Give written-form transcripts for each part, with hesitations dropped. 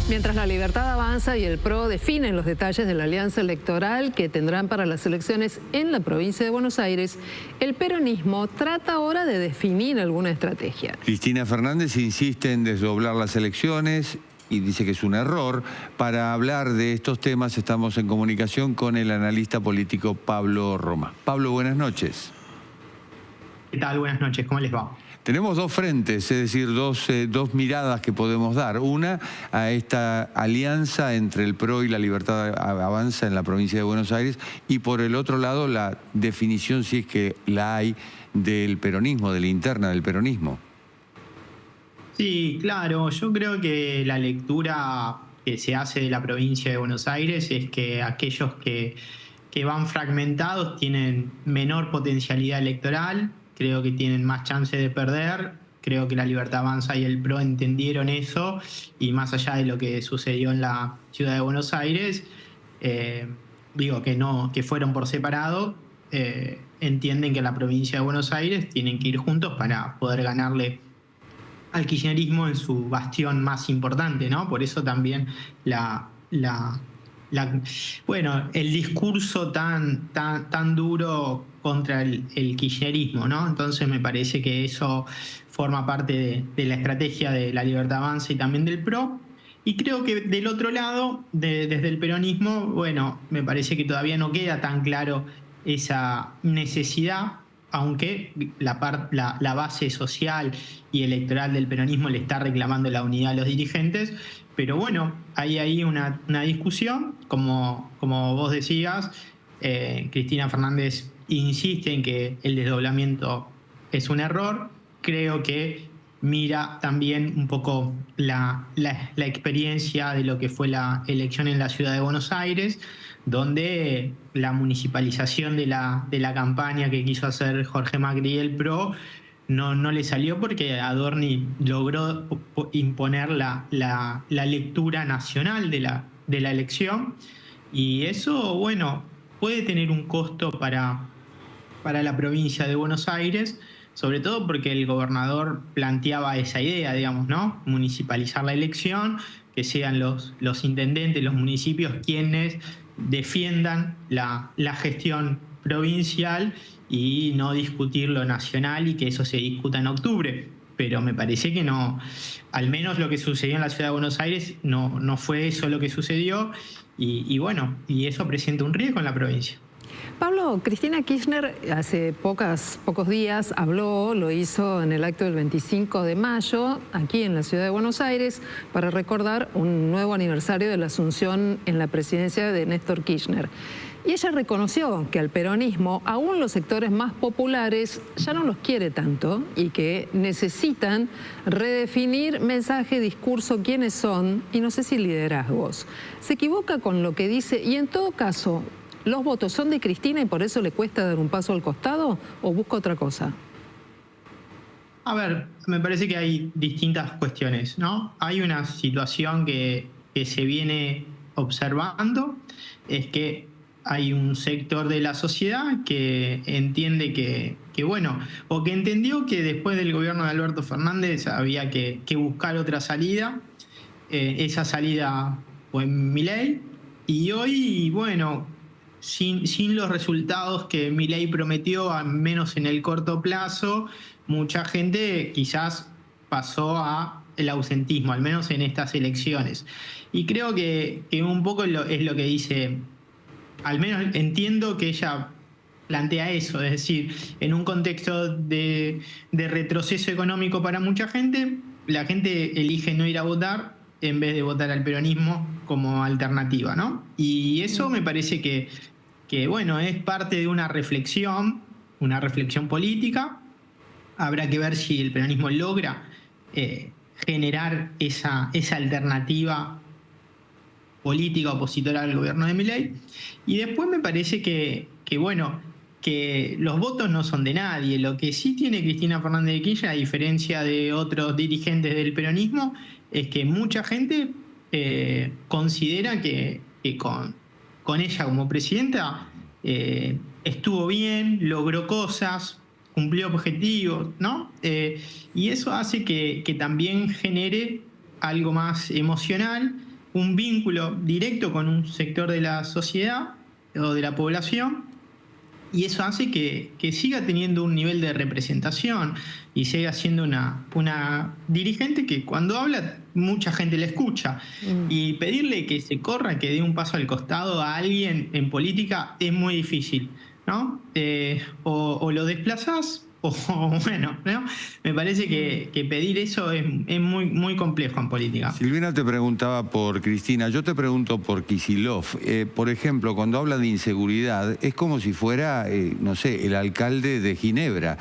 Mientras La Libertad Avanza y el PRO definen los detalles de la alianza electoral que tendrán para las elecciones en la provincia de Buenos Aires, el peronismo trata ahora de definir alguna estrategia. Cristina Fernández insiste en desdoblar las elecciones y dice que es un error. Para hablar de estos temas estamos en comunicación con el analista político Pablo Roma. Pablo, buenas noches. ¿Qué tal? Buenas noches, ¿cómo les va? Tenemos dos frentes, es decir, dos miradas que podemos dar. Una, a esta alianza entre el PRO y La Libertad Avanza en la provincia de Buenos Aires, y por el otro lado, la definición, si es que la hay, del peronismo, de la interna del peronismo. Sí, claro, yo creo que la lectura que se hace de la provincia de Buenos Aires es que aquellos que van fragmentados tienen menor potencialidad electoral, creo que tienen más chance de perder, creo que La Libertad Avanza y el PRO entendieron eso, y más allá de lo que sucedió en la ciudad de Buenos Aires, que fueron por separado, entienden que la provincia de Buenos Aires tienen que ir juntos para poder ganarle al kirchnerismo en su bastión más importante, ¿no? Por eso también el discurso tan duro contra el kirchnerismo, ¿no? Entonces me parece que eso forma parte de la estrategia de La Libertad Avanza y también del PRO. Y creo que del otro lado, desde el peronismo, bueno, me parece que todavía no queda tan claro esa necesidad, aunque la base social y electoral del peronismo le está reclamando la unidad a los dirigentes. Pero bueno, hay ahí una discusión, como vos decías. Cristina Fernández insiste en que el desdoblamiento es un error. Creo que mira también un poco la experiencia de lo que fue la elección en la ciudad de Buenos Aires, donde la municipalización de la campaña que quiso hacer Jorge Macri y el PRO no le salió, porque Adorni logró imponer la lectura nacional de la elección, y eso, bueno, puede tener un costo para la provincia de Buenos Aires, sobre todo porque el gobernador planteaba esa idea, digamos, ¿no? Municipalizar la elección, que sean los intendentes, los municipios quienes defiendan la gestión provincial y no discutir lo nacional, y que eso se discuta en octubre. Pero me parece que no, al menos lo que sucedió en la ciudad de Buenos Aires no fue eso lo que sucedió, y eso presenta un riesgo en la provincia. Pablo, Cristina Kirchner hace pocos días lo hizo en el acto del 25 de mayo, aquí en la ciudad de Buenos Aires, para recordar un nuevo aniversario de la asunción en la presidencia de Néstor Kirchner. Y ella reconoció que al peronismo, aún los sectores más populares, ya no los quiere tanto, y que necesitan redefinir mensaje, discurso, quiénes son, y no sé si liderazgos. ¿Se equivoca con lo que dice? Y en todo caso, ¿los votos son de Cristina y por eso le cuesta dar un paso al costado, o busca otra cosa? A ver, me parece que hay distintas cuestiones, ¿no? Hay una situación que se viene observando, es que hay un sector de la sociedad que entiende que entendió que después del gobierno de Alberto Fernández había que buscar otra salida. Esa salida fue Milei, y hoy, bueno, sin los resultados que Milei prometió, al menos en el corto plazo, mucha gente quizás pasó al ausentismo, al menos en estas elecciones. Y creo que un poco es lo que dice, al menos entiendo que ella plantea eso, es decir, en un contexto de retroceso económico para mucha gente, la gente elige no ir a votar en vez de votar al peronismo como alternativa, ¿no? Y eso me parece que bueno, es parte de una reflexión política. Habrá que ver si el peronismo logra generar esa alternativa política opositora al gobierno de Milei. Y después me parece que los votos no son de nadie. Lo que sí tiene Cristina Fernández de Kirchner, a diferencia de otros dirigentes del peronismo, es que mucha gente considera que con ella como presidenta estuvo bien, logró cosas, cumplió objetivos, ¿no? Y eso hace que también genere algo más emocional un vínculo directo con un sector de la sociedad o de la población, y eso hace que siga teniendo un nivel de representación y siga siendo una dirigente que cuando habla mucha gente le escucha. Y pedirle que se corra, que dé un paso al costado a alguien en política es muy difícil, ¿no? O lo desplazás o bueno, ¿no? Me parece que pedir eso es muy, muy complejo en política. Silvina te preguntaba por Cristina, yo te pregunto por Kicillof. Por ejemplo, cuando habla de inseguridad, es como si fuera, no sé, el alcalde de Ginebra,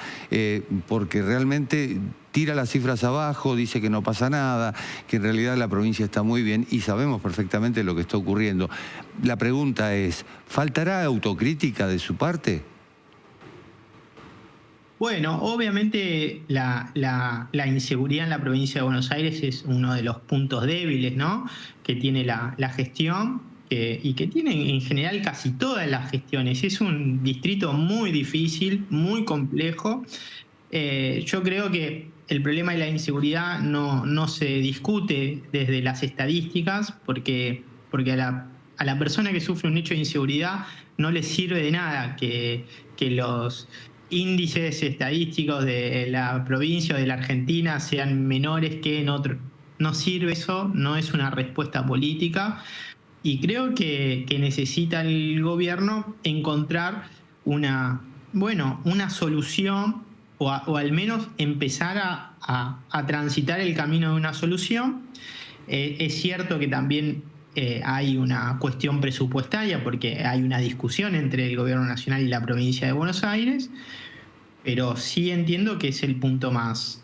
porque realmente tira las cifras abajo, dice que no pasa nada, que en realidad la provincia está muy bien y sabemos perfectamente lo que está ocurriendo. La pregunta es, ¿faltará autocrítica de su parte? Bueno, obviamente la inseguridad en la provincia de Buenos Aires es uno de los puntos débiles, ¿no?, que tiene la gestión y que tienen en general casi todas las gestiones. Es un distrito muy difícil, muy complejo. Yo creo que el problema de la inseguridad no se discute desde las estadísticas porque a la persona que sufre un hecho de inseguridad no le sirve de nada que los índices estadísticos de la provincia o de la Argentina sean menores que en otro. No sirve eso, no es una respuesta política, y creo que necesita el gobierno encontrar una solución o al menos empezar a transitar el camino de una solución. Es cierto que también hay una cuestión presupuestaria porque hay una discusión entre el gobierno nacional y la provincia de Buenos Aires, pero sí entiendo que es el punto más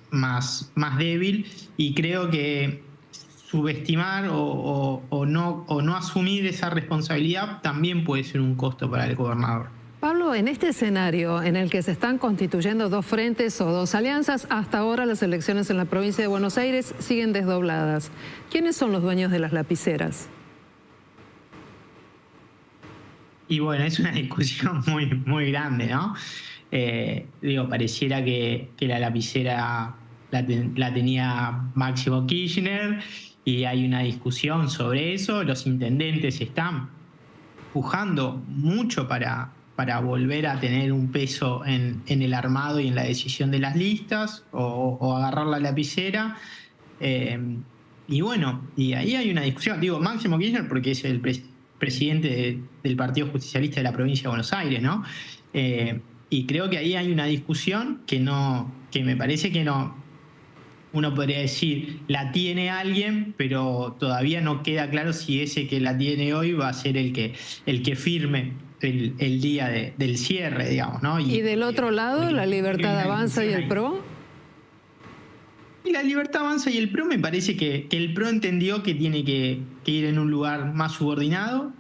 débil, y creo que subestimar o no asumir esa responsabilidad también puede ser un costo para el gobernador. Pablo, en este escenario en el que se están constituyendo dos frentes o dos alianzas, hasta ahora las elecciones en la provincia de Buenos Aires siguen desdobladas. ¿Quiénes son los dueños de las lapiceras? Y bueno, es una discusión muy grande, ¿no? Pareciera que la lapicera la tenía Máximo Kirchner y hay una discusión sobre eso. Los intendentes están pujando mucho para volver a tener un peso en el armado y en la decisión de las listas o agarrar la lapicera. Y bueno, y ahí hay una discusión. Digo Máximo Kirchner porque es el presidente del Partido Justicialista de la provincia de Buenos Aires, ¿no? Y creo que ahí hay una discusión que me parece que no. Uno podría decir, la tiene alguien, pero todavía no queda claro si ese que la tiene hoy va a ser el que firme el día del cierre, digamos, ¿no? ¿Y del otro lado, la Libertad Avanza y el PRO? Y la Libertad Avanza y el PRO, me parece que el PRO entendió que tiene que ir en un lugar más subordinado.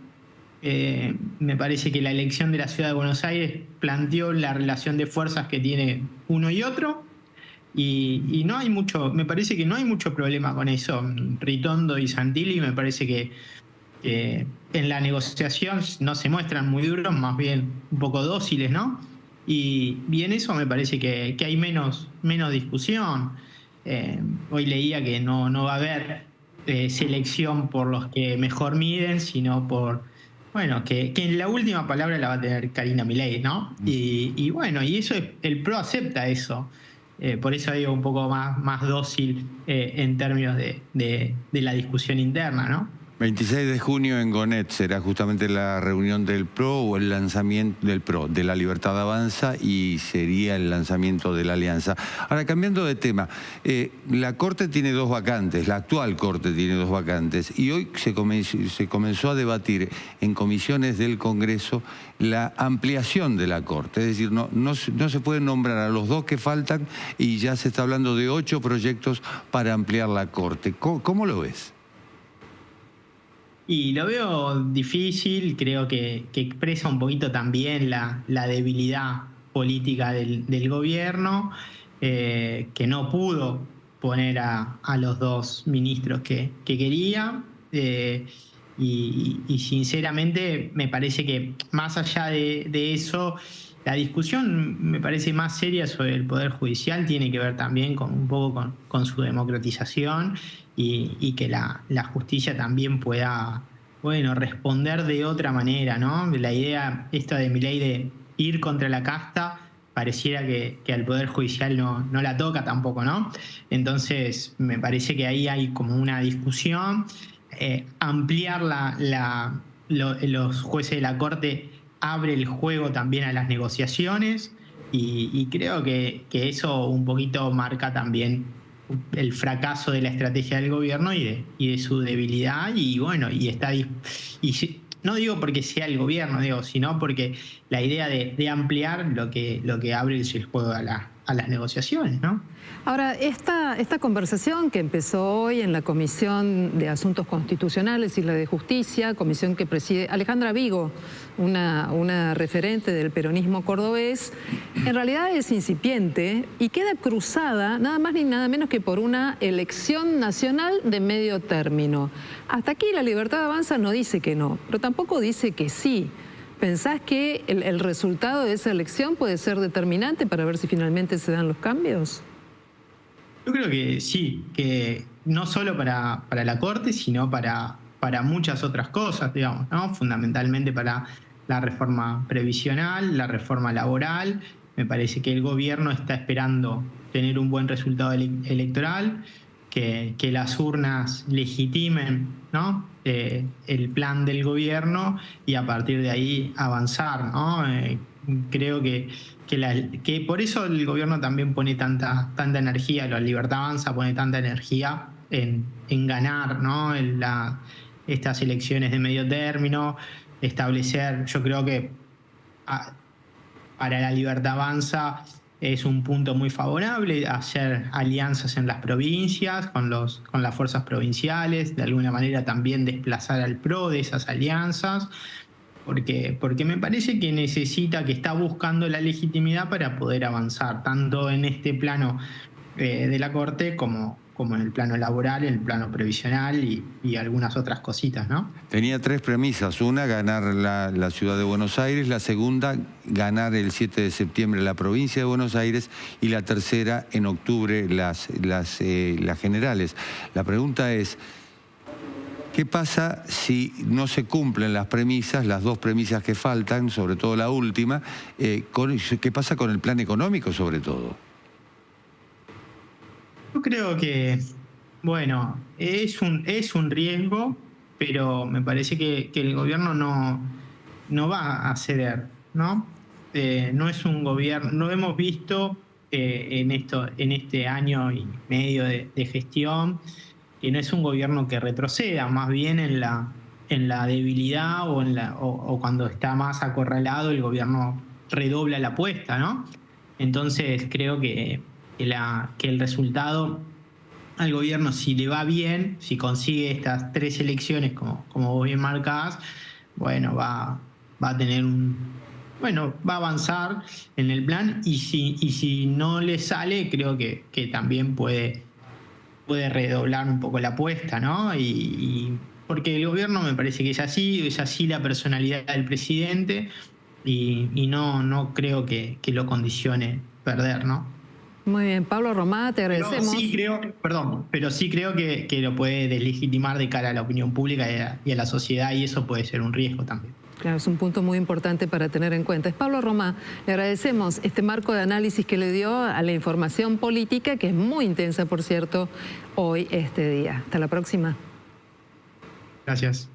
Me parece que la elección de la Ciudad de Buenos Aires planteó la relación de fuerzas que tiene uno y otro. Y no hay mucho, me parece que no hay mucho problema con eso. Ritondo y Santilli me parece que en la negociación no se muestran muy duros, más bien un poco dóciles, ¿no? Y en eso me parece que hay menos discusión. Hoy leía que no va a haber selección por los que mejor miden, sino por, bueno, que la última palabra la va a tener Karina Milei, ¿no? Y bueno, y eso el PRO acepta eso. Por eso digo un poco más dócil en términos de la discusión interna, ¿no? 26 de junio en Gonet será justamente la reunión del PRO o el lanzamiento del PRO, de la Libertad Avanza, y sería el lanzamiento de la alianza. Ahora, cambiando de tema, la Corte tiene dos vacantes, la actual Corte tiene dos vacantes, y hoy se comenzó a debatir en comisiones del Congreso la ampliación de la Corte, es decir, no se pueden nombrar a los dos que faltan y ya se está hablando de 8 proyectos para ampliar la Corte. ¿Cómo lo ves? Y lo veo difícil, creo que expresa un poquito también la debilidad política del gobierno, que no pudo poner a los dos ministros que quería. Y sinceramente me parece que más allá de eso, La discusión me parece más seria sobre el Poder Judicial tiene que ver también un poco con su democratización y que la justicia también pueda, bueno, responder de otra manera, ¿no? La idea esta de Milei de ir contra la casta pareciera que al Poder Judicial no la toca tampoco, ¿no? Entonces me parece que ahí hay como una discusión, ampliar los jueces de la Corte abre el juego también a las negociaciones y creo que eso un poquito marca también el fracaso de la estrategia del gobierno y de su debilidad y bueno, no digo porque sea el gobierno, sino porque la idea de ampliar lo que abre el juego a las negociaciones, ¿no? Ahora, esta conversación que empezó hoy en la Comisión de Asuntos Constitucionales y la de Justicia, comisión que preside Alejandra Vigo, una referente del peronismo cordobés, en realidad es incipiente y queda cruzada nada más ni nada menos que por una elección nacional de medio término. Hasta aquí La Libertad Avanza no dice que no, pero tampoco dice que sí. ¿Pensás que el resultado de esa elección puede ser determinante para ver si finalmente se dan los cambios? Yo creo que sí, que no solo para la Corte, sino para muchas otras cosas, digamos, ¿no? Fundamentalmente para la reforma previsional, la reforma laboral. Me parece que el gobierno está esperando tener un buen resultado electoral, que las urnas legitimen, ¿no? El plan del gobierno y a partir de ahí avanzar, ¿no? Creo que por eso el gobierno también pone tanta energía, La Libertad Avanza pone tanta energía en ganar, ¿no? Estas elecciones de medio término, establecer, yo creo que para La Libertad Avanza es un punto muy favorable hacer alianzas en las provincias, con las fuerzas provinciales, de alguna manera también desplazar al PRO de esas alianzas, porque me parece que necesita, que está buscando la legitimidad para poder avanzar, tanto en este plano de la Corte como en el plano laboral, en el plano previsional y algunas otras cositas, ¿no? Tenía tres premisas. Una, ganar la ciudad de Buenos Aires. La segunda, ganar el 7 de septiembre la provincia de Buenos Aires. Y la tercera, en octubre, las generales. La pregunta es, ¿qué pasa si no se cumplen las premisas, las dos premisas que faltan, sobre todo la última? ¿Qué pasa con el plan económico, sobre todo? Yo creo que, bueno, es un riesgo, pero me parece que el gobierno no va a ceder, ¿no? No es un gobierno, no hemos visto en este año y medio de gestión, que no es un gobierno que retroceda, más bien en la debilidad o cuando está más acorralado el gobierno redobla la apuesta, ¿no? Entonces creo que el resultado al gobierno, si le va bien, si consigue estas tres elecciones como vos bien marcás, bueno, va a tener va a avanzar en el plan y si no le sale, creo que también puede redoblar un poco la apuesta, ¿no? Porque el gobierno me parece que es así la personalidad del presidente y no creo que lo condicione perder, ¿no? Muy bien, Pablo Romá, te agradecemos. Pero sí creo que lo puede deslegitimar de cara a la opinión pública y a la sociedad y eso puede ser un riesgo también. Claro, es un punto muy importante para tener en cuenta. Es Pablo Romá, le agradecemos este marco de análisis que le dio a la información política, que es muy intensa, por cierto, hoy, este día. Hasta la próxima. Gracias.